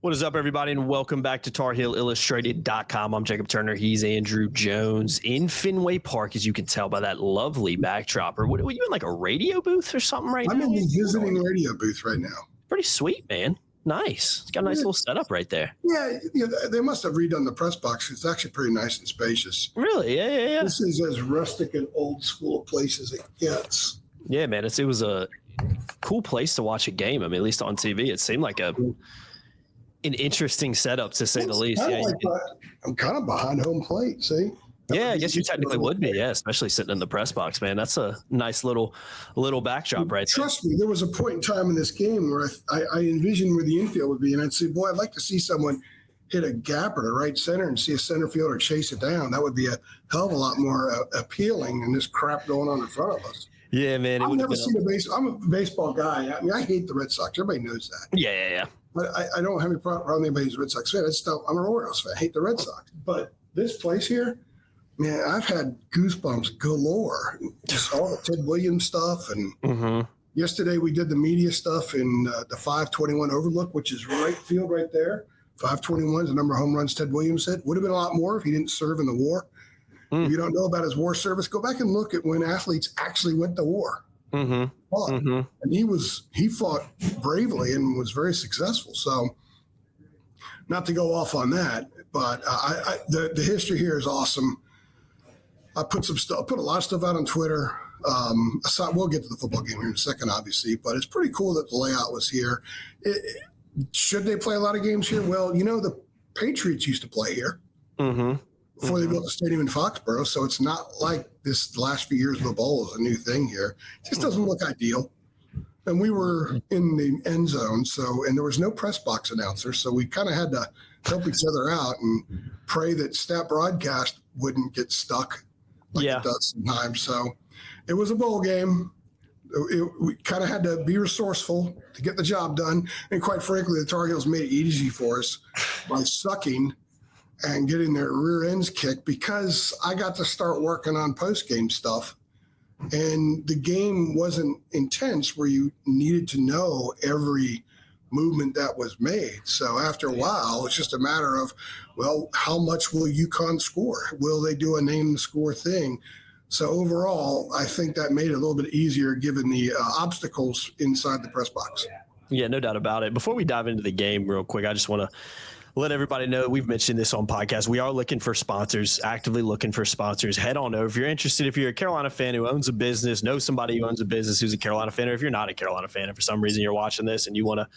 What is up, everybody, and welcome back to TarHeelIllustrated.com. I'm Jacob Turner. He's Andrew Jones in Fenway Park, as you can tell by that lovely backdrop. Or what, were you in like a radio booth or something right now? I'm in the visiting radio booth right now. Pretty sweet, man. Nice. It's got a nice little setup right there. Yeah, they must have redone the press box. It's actually pretty nice and spacious. Really? Yeah. This is as rustic and old school a place as it gets. Yeah, man. It was a cool place to watch a game. I mean, at least on TV, it seemed like an interesting setup, to say the least. Yeah, I'm kind of behind home plate, see? Yeah, I guess you technically would be, yeah, especially sitting in the press box, man. That's a nice little backdrop right there. Trust me, there was a point in time in this game where I envisioned where the infield would be, and I'd say, boy, I'd like to see someone hit a gapper to right center and see a center fielder chase it down. That would be a hell of a lot more appealing than this crap going on in front of us. Yeah, man. I've never seen I'm a baseball guy. I mean, I hate the Red Sox. Everybody knows that. Yeah. But I don't have any problem with anybody's a Red Sox fan. I'm an Orioles fan. I hate the Red Sox. But this place here, man, I've had goosebumps galore. Just all the Ted Williams stuff. And yesterday we did the media stuff in the 521 Overlook, which is right field right there. 521 is the number of home runs Ted Williams hit. Would have been a lot more if he didn't serve in the war. If you don't know about his war service, go back and look at when athletes actually went to war. And he fought bravely and was very successful. So not to go off on that, but the history here is awesome. I put a lot of stuff out on Twitter. We'll get to the football game here in a second, obviously, but it's pretty cool that the layout was here. Should they play a lot of games here? Well, the Patriots used to play here before they built the stadium in Foxborough, so it's not like the last few years of the bowl is a new thing here. It just doesn't look ideal. And we were in the end zone, and there was no press box announcer, so we kind of had to help each other out and pray that Stat Broadcast wouldn't get stuck like it does sometimes. So it was a bowl game. We kind of had to be resourceful to get the job done. And quite frankly, the Tar Heels made it easy for us by sucking and getting their rear ends kicked, because I got to start working on post-game stuff. And the game wasn't intense where you needed to know every movement that was made. So after a while, it's just a matter of, well, how much will UConn score? Will they do a name the score thing? So overall, I think that made it a little bit easier given the obstacles inside the press box. Yeah, no doubt about it. Before we dive into the game real quick, I just want to let everybody know, we've mentioned this on podcasts. We are looking for sponsors, actively looking for sponsors. Head on over. If you're interested, if you're a Carolina fan who owns a business, know somebody who owns a business who's a Carolina fan, or if you're not a Carolina fan and for some reason you're watching this and you want to,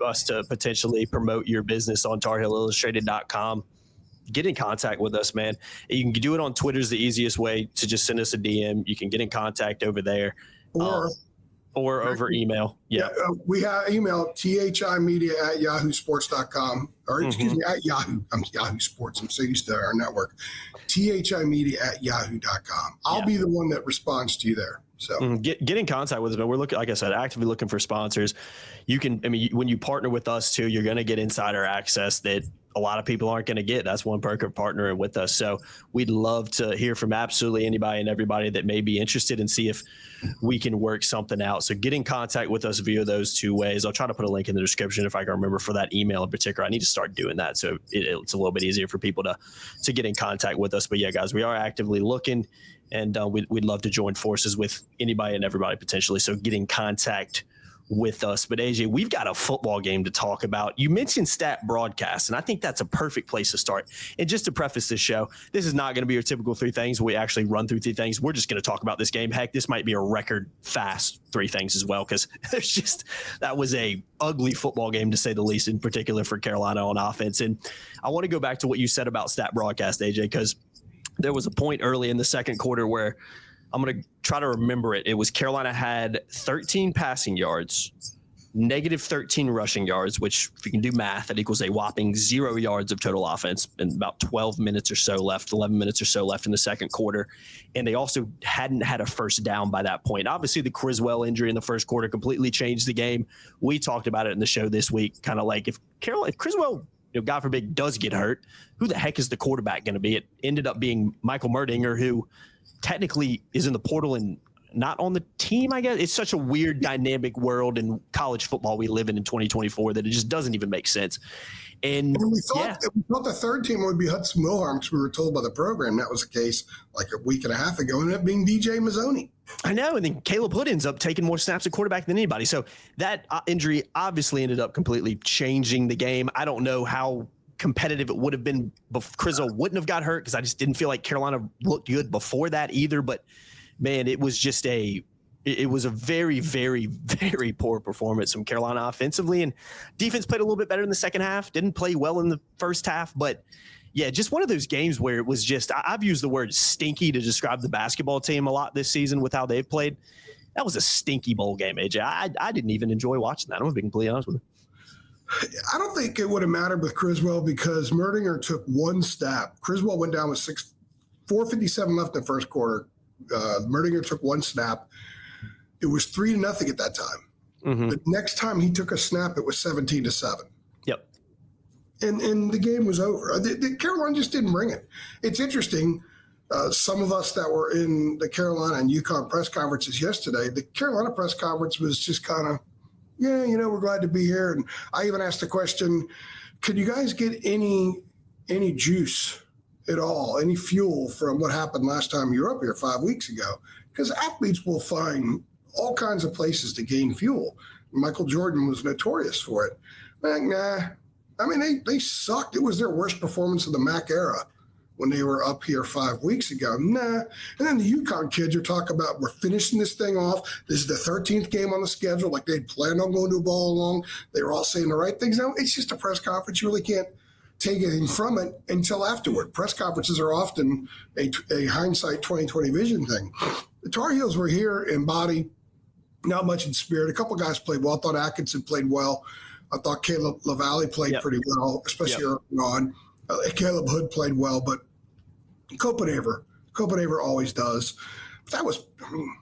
us to potentially promote your business on TarHeelIllustrated.com, get in contact with us, man. You can do it on Twitter is the easiest way to just send us a DM. You can get in contact over there. Or over email. We have email thimedia@yahoosports.com, or excuse me, at Yahoo. I'm Yahoo Sports. I'm so used to our network. thimedia@yahoo.com. I'll be the one that responds to you there. So get in contact with us. But we're looking, like I said, actively looking for sponsors. When you partner with us too, you're going to get insider access that a lot of people aren't going to get. That's one perk of partnering with us. So we'd love to hear from absolutely anybody and everybody that may be interested and see if we can work something out. So get in contact with us via those two ways. I'll try to put a link in the description if I can remember for that email in particular. I need to start doing that so it's a little bit easier for people to get in contact with us. But yeah, guys, we are actively looking, and we'd love to join forces with anybody and everybody potentially. So get in contact with us. But AJ, we've got a football game to talk about. You mentioned Stat Broadcast, and I think that's a perfect place to start. And just to preface this show, this is not going to be your typical three things. We actually run through three things. We're just going to talk about this game. Heck, this might be a record fast three things as well, because that was a ugly football game to say the least, in particular for Carolina on offense. And I want to go back to what you said about Stat Broadcast, AJ, because there was a point early in the second quarter where I'm going to try to remember it. It was Carolina had 13 passing yards, negative 13 rushing yards, which if you can do math, that equals a whopping 0 yards of total offense and about 11 minutes or so left in the second quarter. And they also hadn't had a first down by that point. Obviously, the Criswell injury in the first quarter completely changed the game. We talked about it in the show this week, kind of like if Criswell, God forbid, does get hurt, who the heck is the quarterback going to be? It ended up being Michael Merdinger, who technically is in the portal and not on the team, I guess. It's such a weird dynamic world in college football we live in 2024 that it just doesn't even make sense. And we thought the third team would be Hudson Wilharm because we were told by the program that was the case like a week and a half ago, and ended up being DJ Mazzoni. I know, and then Caleb Hood ends up taking more snaps at quarterback than anybody. So that injury obviously ended up completely changing the game. I don't know how competitive it would have been if Crizzo wouldn't have got hurt, because I just didn't feel like Carolina looked good before that either. But, man, it was just a very, very, very poor performance from Carolina offensively. And defense played a little bit better in the second half, didn't play well in the first half. But, yeah, just one of those games where it was just – I've used the word stinky to describe the basketball team a lot this season with how they've played. That was a stinky bowl game, AJ. I didn't even enjoy watching that. I'm going to be completely honest with you. I don't think it would have mattered with Criswell because Merdinger took one snap. Criswell went down with 4:57 left in the first quarter. Merdinger took one snap. It was 3-0 at that time. Mm-hmm. The next time he took a snap, it was 17-7. Yep. And the game was over. Carolina just didn't bring it. It's interesting. Some of us that were in the Carolina and UConn press conferences yesterday, the Carolina press conference was just kind of, yeah, we're glad to be here. And I even asked the question, could you guys get any juice at all, any fuel from what happened last time you were up here 5 weeks ago? Because athletes will find all kinds of places to gain fuel. Michael Jordan was notorious for it. Like, nah. I mean, they sucked. It was their worst performance of the MAC era when they were up here 5 weeks ago. Nah. And then the UConn kids are talking about, we're finishing this thing off. This is the 13th game on the schedule. Like they planned on going to a bowl along. They were all saying the right things. Now, it's just a press conference. You really can't take anything from it until afterward. Press conferences are often a hindsight 2020 vision thing. The Tar Heels were here in body, not much in spirit. A couple guys played well. I thought Atkinson played well. I thought Caleb LaValle played pretty well, especially early on. Caleb Hood played well, but Copenhaver always does. But that was,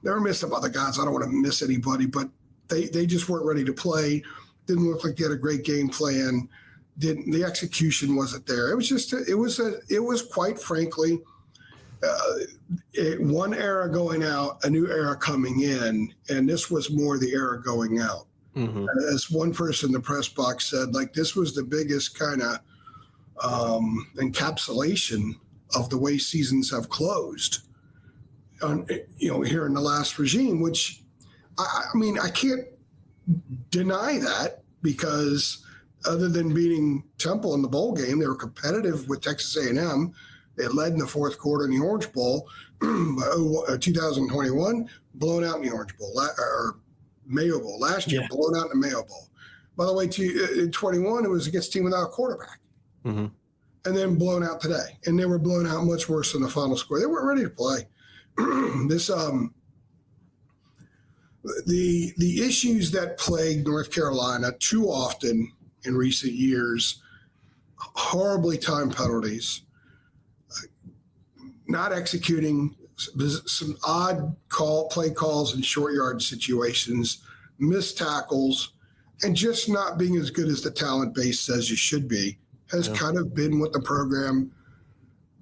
they were missing other guys. I don't want to miss anybody, but they just weren't ready to play. Didn't look like they had a great game plan. The execution wasn't there. It was just, it was quite frankly, one era going out, a new era coming in, and this was more the era going out. Mm-hmm. As one person in the press box said, like this was the biggest kind of encapsulation of the way seasons have closed, here in the last regime, which I can't deny that because other than beating Temple in the bowl game, they were competitive with Texas A&M. They led in the fourth quarter in the Orange Bowl, 2021, blown out in the Orange Bowl, or Mayo Bowl. Last year, blown out in the Mayo Bowl. By the way, in 21, it was against a team without a quarterback. Mm-hmm. And then blown out today. And they were blown out much worse than the final score. They weren't ready to play. The issues that plagued North Carolina too often in recent years, horribly timed penalties, not executing, some odd play calls in short yard situations, missed tackles, and just not being as good as the talent base says you should be has kind of been what the program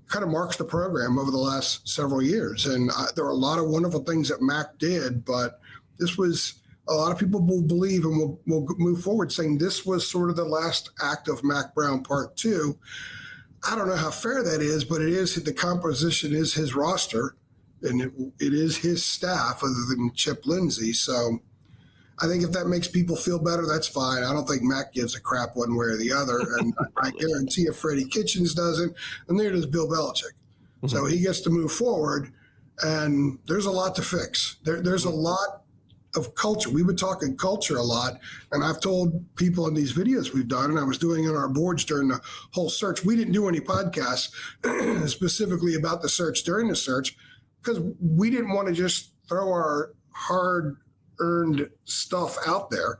kind of marks the program over the last several years. And there are a lot of wonderful things that Mac did, but this was a lot of people will believe and will move forward saying this was sort of the last act of Mac Brown Part 2. I don't know how fair that is, but it is. The composition is his roster, and it is his staff other than Chip Lindsey. So I think if that makes people feel better, that's fine. I don't think Mac gives a crap one way or the other. And I guarantee if Freddie Kitchens doesn't, and neither does Bill Belichick. Mm-hmm. So he gets to move forward, and there's a lot to fix. There's a lot of culture. We've been talking culture a lot, and I've told people in these videos we've done, and I was doing on our boards during the whole search. We didn't do any podcasts specifically about the search during the search because we didn't want to just throw our hard-earned stuff out there,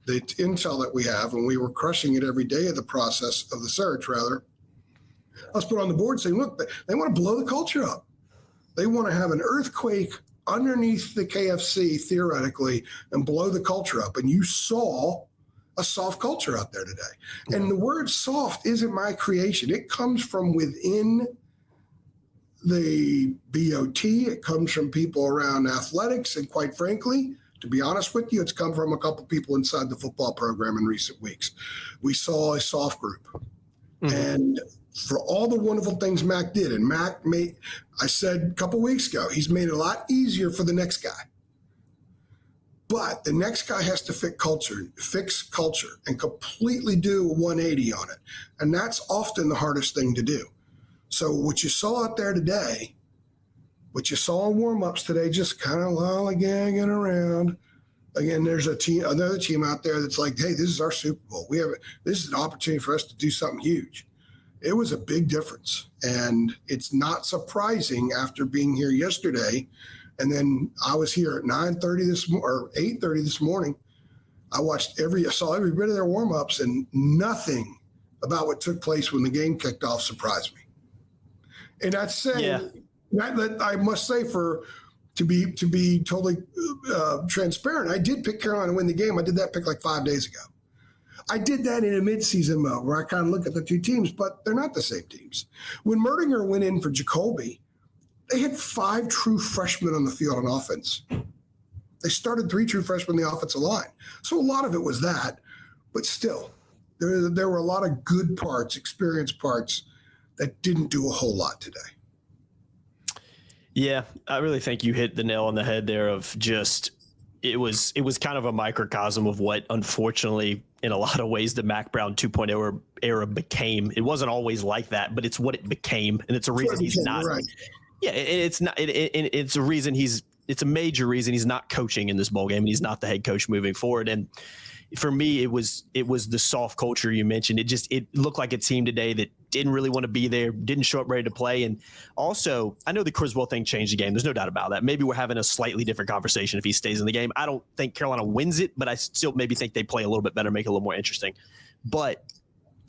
the intel that we have, and we were crushing it every day of the process of the search, rather. Let's put on the board saying, look, they want to blow the culture up. They want to have an earthquake underneath the KFC, theoretically, and blow the culture up. And you saw a soft culture out there today. And the word soft isn't my creation. It comes from within the BOT. It comes from people around athletics. And quite frankly, to be honest with you, it's come from a couple people inside the football program in recent weeks. We saw a soft group. Mm-hmm. And for all the wonderful things Mac did, and Mac made, I said a couple weeks ago, he's made it a lot easier for the next guy. But the next guy has to fix culture, and completely do a 180 on it. And that's often the hardest thing to do. So what you saw out there today, what you saw in warm-ups today, just kind of lollygagging around. Again, there's another team out there that's like, hey, this is our Super Bowl. This is an opportunity for us to do something huge. It was a big difference. And it's not surprising after being here yesterday. And then I was here at 9:30 or 8:30 this morning. I saw every bit of their warm-ups, and nothing about what took place when the game kicked off surprised me. And that's saying that I must say, to be totally transparent, I did pick Carolina to win the game. I did that pick like 5 days ago. I did that in a midseason mode where I kind of look at the two teams, but they're not the same teams. When Merdinger went in for Jacoby, they had 5 true freshmen on the field on offense. They started 3 true freshmen on the offensive line. So a lot of it was that, but still, there were a lot of good parts, experienced parts that didn't do a whole lot today. Yeah, I really think you hit the nail on the head there of just it was kind of a microcosm of what, unfortunately, in a lot of ways, the Mac Brown 2.0 era became. It wasn't always like that, but it's what it became, and it's a reason he's not. Right. Yeah, it's not. It's a reason it's a major reason he's not coaching in this bowl game, and he's not the head coach moving forward. And for me, it was the soft culture you mentioned. It looked like a team today that didn't really want to be there, didn't show up ready to play. And also, I know the Criswell thing changed the game. There's no doubt about that. Maybe we're having a slightly different conversation if he stays in the game. I don't think Carolina wins it, but I still maybe think they play a little bit better, make it a little more interesting. But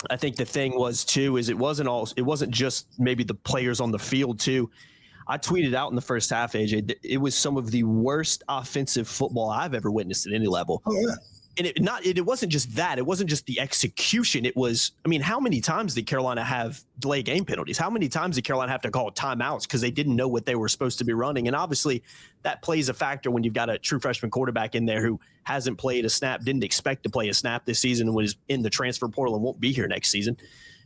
I think the thing was too is it wasn't just maybe the players on the field too. I tweeted out in the first half, AJ, it was some of the worst offensive football I've ever witnessed at any level. Oh yeah. And it wasn't just that. It wasn't just the execution. It was, I mean, how many times did Carolina have delay game penalties? How many times did Carolina have to call timeouts because they didn't know what they were supposed to be running? And obviously that plays a factor when you've got a true freshman quarterback in there who hasn't played a snap, didn't expect to play a snap this season, and was in the transfer portal and won't be here next season.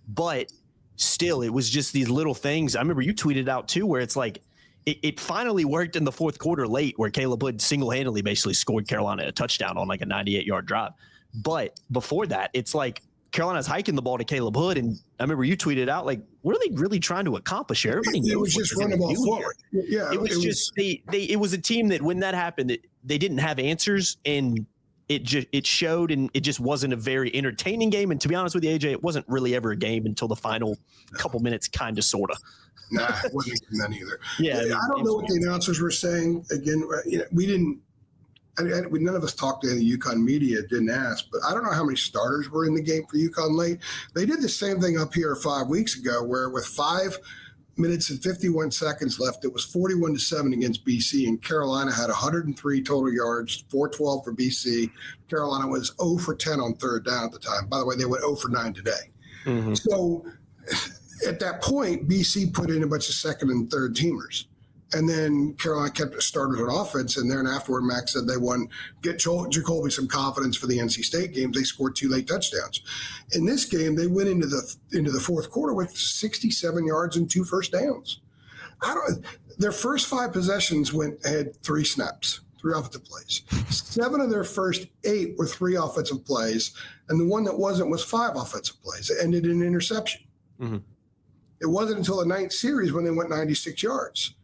But still, it was just these little things. I remember you tweeted out too, where it's like, it finally worked in the fourth quarter late where Caleb Hood single-handedly basically scored Carolina a touchdown on like a 98-yard drive. But before that, it's like Carolina's hiking the ball to Caleb Hood. And I remember you tweeted out, like, what are they really trying to accomplish here? Everybody knows it was just running the ball forward. Yeah, it was just it was a team that when that happened, they didn't have answers, and it showed, and it just wasn't a very entertaining game. And to be honest with you, AJ, it wasn't really ever a game until the final couple minutes, kind of, sort of. Nah, it wasn't that either. Yeah, I don't know what the announcers were saying. Again, we didn't. None of us talked to the UConn media, didn't ask, but I don't know how many starters were in the game for UConn late. They did the same thing up here 5 weeks ago, where with 5 minutes and 51 seconds left, it was 41-7 against BC, and Carolina had 103 total yards, 412 for BC. Carolina was 0 for 10 on third down at the time. By the way, they went 0 for 9 today. Mm-hmm. So at that point, BC put in a bunch of second and third teamers. And then Carolina kept it started on offense. And then afterward, Max said they won, get Jacoby some confidence for the NC State games. They scored 2 late touchdowns. In this game, they went into the fourth quarter with 67 yards and 2 first downs. Their first 5 possessions had 3 snaps, 3 offensive plays. 7 of their first 8 were 3 offensive plays. And the one that wasn't was 5 offensive plays. It ended in an interception. Mm-hmm. It wasn't until the 9th series when they went 96 yards.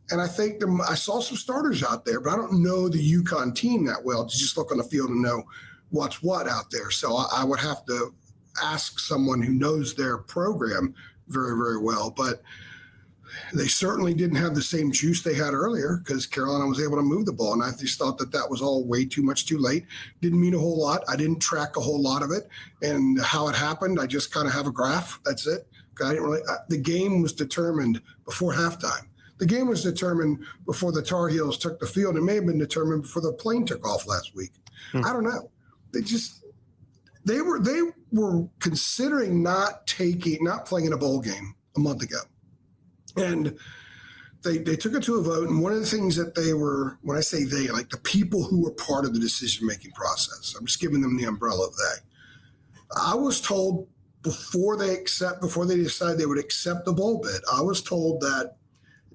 And I think I saw some starters out there, but I don't know the UConn team that well to just look on the field and know what's what out there. So I would have to ask someone who knows their program very, very well. But they certainly didn't have the same juice they had earlier because Carolina was able to move the ball. And I just thought that was all way too much too late. Didn't mean a whole lot. I didn't track a whole lot of it. And how it happened, I just kind of have a graph. That's it. The game was determined before halftime. The game was determined before the Tar Heels took the field. It may have been determined before the plane took off last week. I don't know. They were considering not playing in a bowl game a month ago. And they took it to a vote, and one of the things that they were, when I say they, like the people who were part of the decision-making process, I'm just giving them the umbrella of they. I was told before they decided they would accept the bowl bid, I was told that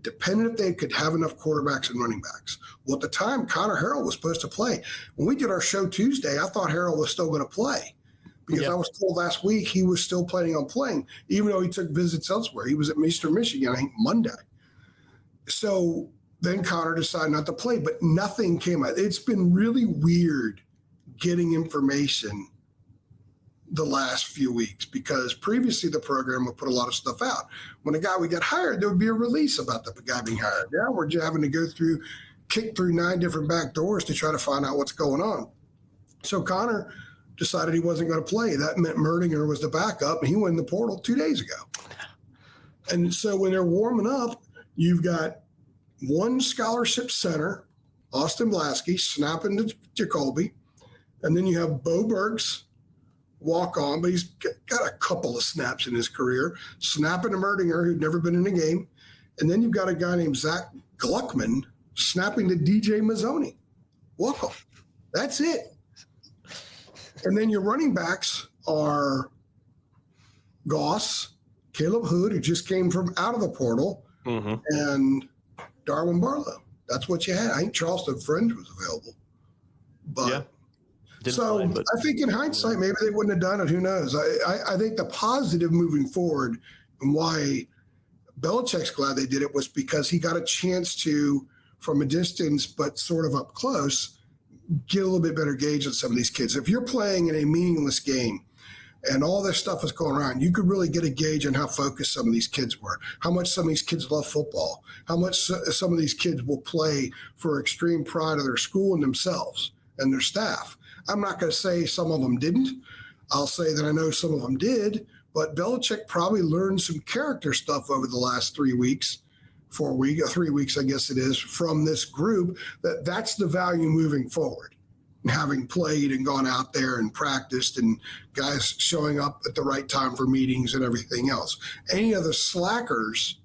depending if they could have enough quarterbacks and running backs. Well, at the time, Connor Harrell was supposed to play. When we did our show Tuesday, I thought Harrell was still going to play because I was told last week he was still planning on playing, even though he took visits elsewhere. He was at Eastern Michigan, I think, Monday. So then Connor decided not to play, but nothing came out. It's been really weird getting information the last few weeks because previously the program would put a lot of stuff out. When a guy would get hired, there would be a release about the guy being hired. Now we're just having to kick through 9 different back doors to try to find out what's going on. So Connor decided he wasn't going to play. That meant Merdinger was the backup, and he went in the portal 2 days ago. And so when they're warming up, you've got one scholarship center, Austin Blasky, snapping to Jacoby, and then you have Bo Burks, walk on, but he's got a couple of snaps in his career, snapping to Merdinger, who'd never been in a game. And then you've got a guy named Zach Gluckman snapping to DJ Mazzoni. Welcome. That's it. And then your running backs are Goss, Caleb Hood, who just came from out of the portal, and Darwin Barlow. That's what you had. I think Charleston Fringe was available. But I think in hindsight, maybe they wouldn't have done it. Who knows? I think the positive moving forward and why Belichick's glad they did it was because he got a chance to, from a distance but sort of up close, get a little bit better gauge on some of these kids. If you're playing in a meaningless game and all this stuff is going around, you could really get a gauge on how focused some of these kids were, how much some of these kids love football, how much some of these kids will play for extreme pride of their school and themselves and their staff. I'm not going to say some of them didn't. I'll say that I know some of them did, but Belichick probably learned some character stuff over the last 3 weeks, 3 weeks, I guess it is, from this group, that's the value moving forward. And having played and gone out there and practiced and guys showing up at the right time for meetings and everything else. Any of the slackers,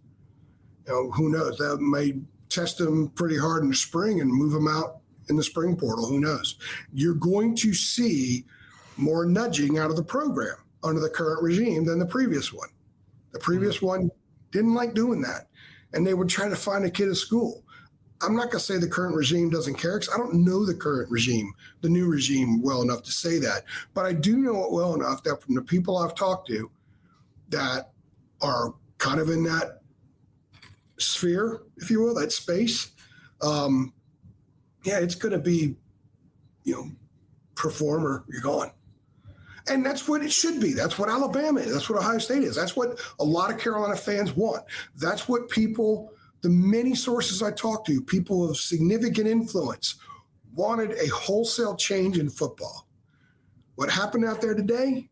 who knows, that may test them pretty hard in the spring and move them out in the spring portal. Who knows? You're going to see more nudging out of the program under the current regime than the previous one. The previous one didn't like doing that, and they would try to find a kid at school. I'm not going to say the current regime doesn't care because I don't know the current regime, the new regime, well enough to say that. But I do know it well enough that from the people I've talked to that are kind of in that sphere, if you will, that space, it's going to be, performer, you're gone. And that's what it should be. That's what Alabama is. That's what Ohio State is. That's what a lot of Carolina fans want. That's what the many sources I talked to, people of significant influence, wanted a wholesale change in football. What happened out there today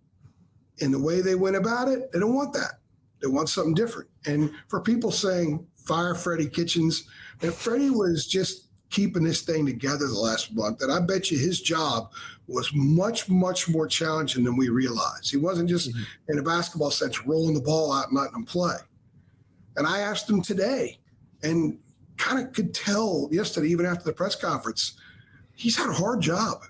and the way they went about it, they don't want that. They want something different. And for people saying, fire Freddie Kitchens, and Freddie was just keeping this thing together the last month, and I bet you his job was much, much more challenging than we realized. He wasn't just, in a basketball sense, rolling the ball out and letting them play. And I asked him today, and kind of could tell yesterday, even after the press conference, he's had a hard job.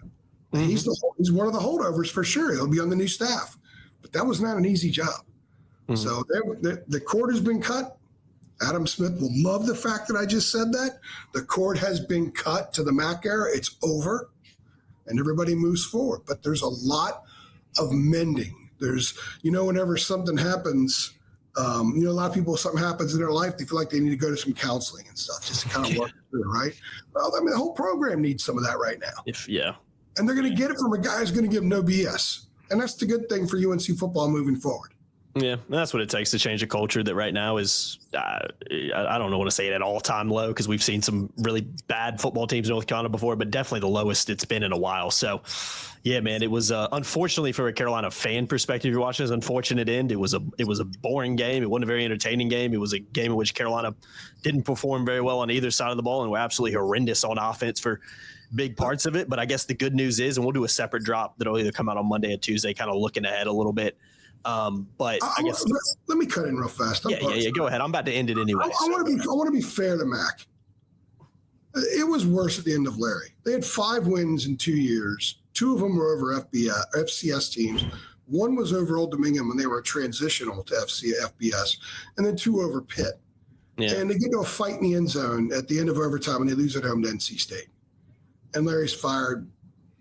He's one of the holdovers for sure. He'll be on the new staff. But that was not an easy job. So the cord has been cut. Adam Smith will love the fact that I just said that. The cord has been cut to the Mac era. It's over, and everybody moves forward. But there's a lot of mending. There's, whenever something happens, a lot of people, something happens in their life, they feel like they need to go to some counseling and stuff just to kind of work through it, right? Well, the whole program needs some of that right now. And they're going to get it from a guy who's going to give no BS. And that's the good thing for UNC football moving forward. Yeah, that's what it takes to change a culture that right now is, I don't want to say it at all-time low because we've seen some really bad football teams in North Carolina before, but definitely the lowest it's been in a while. So, yeah, man, it was unfortunately from a Carolina fan perspective, you're watching this unfortunate end. It was a boring game. It wasn't a very entertaining game. It was a game in which Carolina didn't perform very well on either side of the ball and were absolutely horrendous on offense for big parts of it. But I guess the good news is, and we'll do a separate drop that'll either come out on Monday or Tuesday, kind of looking ahead a little bit. But I guess let me cut in real fast. Yeah. Go ahead. I'm about to end it anyway. I want to be fair to Mac. It was worse at the end of Larry. They had 5 wins in 2 years. 2 of them were over FCS teams. 1 was over Old Dominion when they were transitional to FBS, and then 2 over Pitt. Yeah. And they get to a fight in the end zone at the end of overtime, and they lose at home to NC State. And Larry's fired,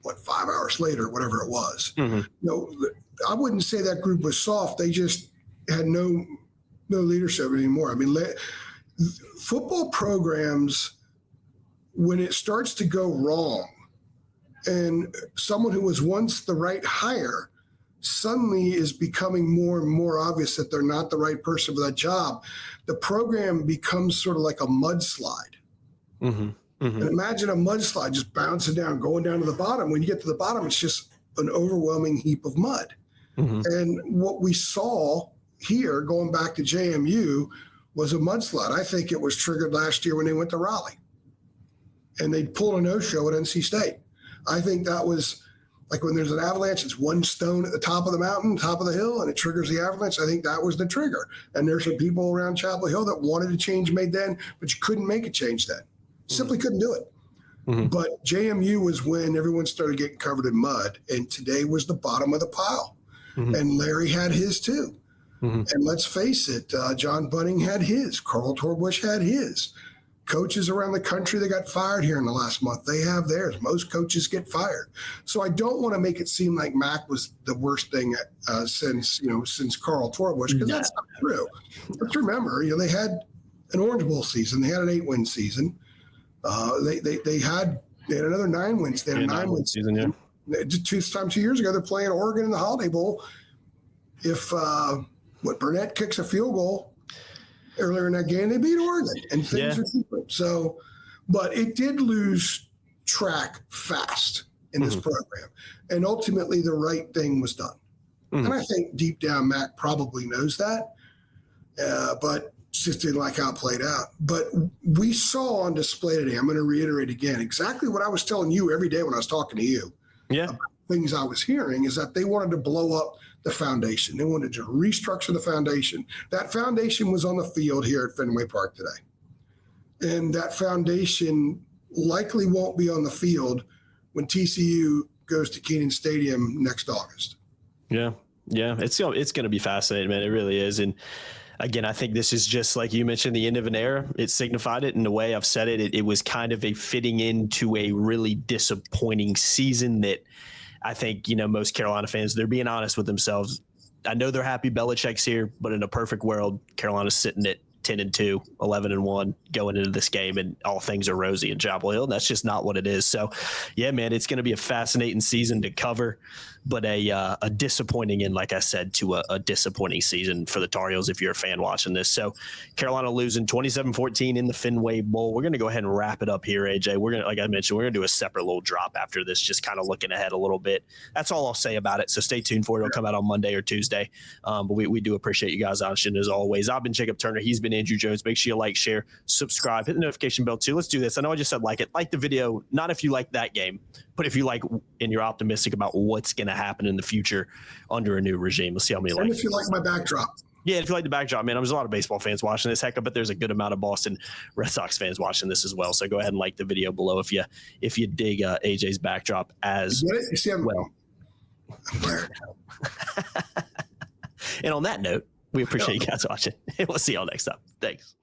5 hours later, whatever it was. Mm-hmm. I wouldn't say that group was soft. They just had no leadership anymore. I mean, football programs, when it starts to go wrong, and someone who was once the right hire suddenly is becoming more and more obvious that they're not the right person for that job, the program becomes sort of like a mudslide. Mm-hmm. Mm-hmm. And imagine a mudslide just bouncing down, going down to the bottom. When you get to the bottom, it's just an overwhelming heap of mud. Mm-hmm. And what we saw here, going back to JMU, was a mudslide. I think it was triggered last year when they went to Raleigh. And they pulled a no-show at NC State. I think that was like when there's an avalanche, it's one stone at the top of the mountain, top of the hill, and it triggers the avalanche. I think that was the trigger. And there's some people around Chapel Hill that wanted a change made then, but you couldn't make a change then. Simply couldn't do it. Mm-hmm. But JMU was when everyone started getting covered in mud, and today was the bottom of the pile. Mm-hmm. And Larry had his too. Mm-hmm. And let's face it, John Bunning had his. Carl Torbush had his. Coaches around the country that got fired here in the last month, they have theirs. Most coaches get fired. So I don't want to make it seem like Mac was the worst thing since Carl Torbush, because that's not true. Let's remember, they had an Orange Bowl season. They had an 8-win season. They had another 9 wins. They had a 9-win season. Yeah. 2 years ago, they're playing Oregon in the Holiday Bowl. If Burnett kicks a field goal earlier in that game, they beat Oregon, and things are different. So, but it did lose track fast in this program, and ultimately the right thing was done. Mm-hmm. And I think deep down, Mac probably knows that, but just didn't like how it played out. But we saw on display today, I'm going to reiterate again, exactly what I was telling you every day when I was talking to you. Yeah. About things I was hearing is that they wanted to blow up the foundation. They wanted to restructure the foundation. That foundation was on the field here at Fenway Park today. And that foundation likely won't be on the field when TCU goes to Kenan Stadium next August. Yeah. It's going to be fascinating, man. It really is. And again, I think this is just like you mentioned, the end of an era. It signified it in the way I've said it. It was kind of a fitting into a really disappointing season that I think, most Carolina fans, they're being honest with themselves. I know they're happy Belichick's here, but in a perfect world, Carolina's sitting at 10-2, 11-1 going into this game, and all things are rosy in Chapel Hill. And that's just not what it is. So, yeah, man, it's going to be a fascinating season to cover, but a disappointing and, like I said, to a disappointing season for the Tar Heels if you're a fan watching this. So, Carolina losing 27-14 in the Fenway Bowl. We're going to go ahead and wrap it up here, AJ. We're going to, like I mentioned, we're going to do a separate little drop after this, just kind of looking ahead a little bit. That's all I'll say about it. So stay tuned for it. It'll come out on Monday or Tuesday. But we do appreciate you guys watching as always. I've been Jacob Turner. He's been Andrew Jones. Make sure you like, share, subscribe, hit the notification bell too. Let's do this. I know I just said like it. Like the video, not if you like that game, but if you like and you're optimistic about what's going to happen in the future under a new regime. Let's see how many like. And if you like my backdrop. Yeah, if you like the backdrop, man, there's a lot of baseball fans watching this. Heck, but there's a good amount of Boston Red Sox fans watching this as well. So go ahead and like the video below if you dig AJ's backdrop as well. And on that note, we appreciate you guys watching. And we'll see y'all next time. Thanks.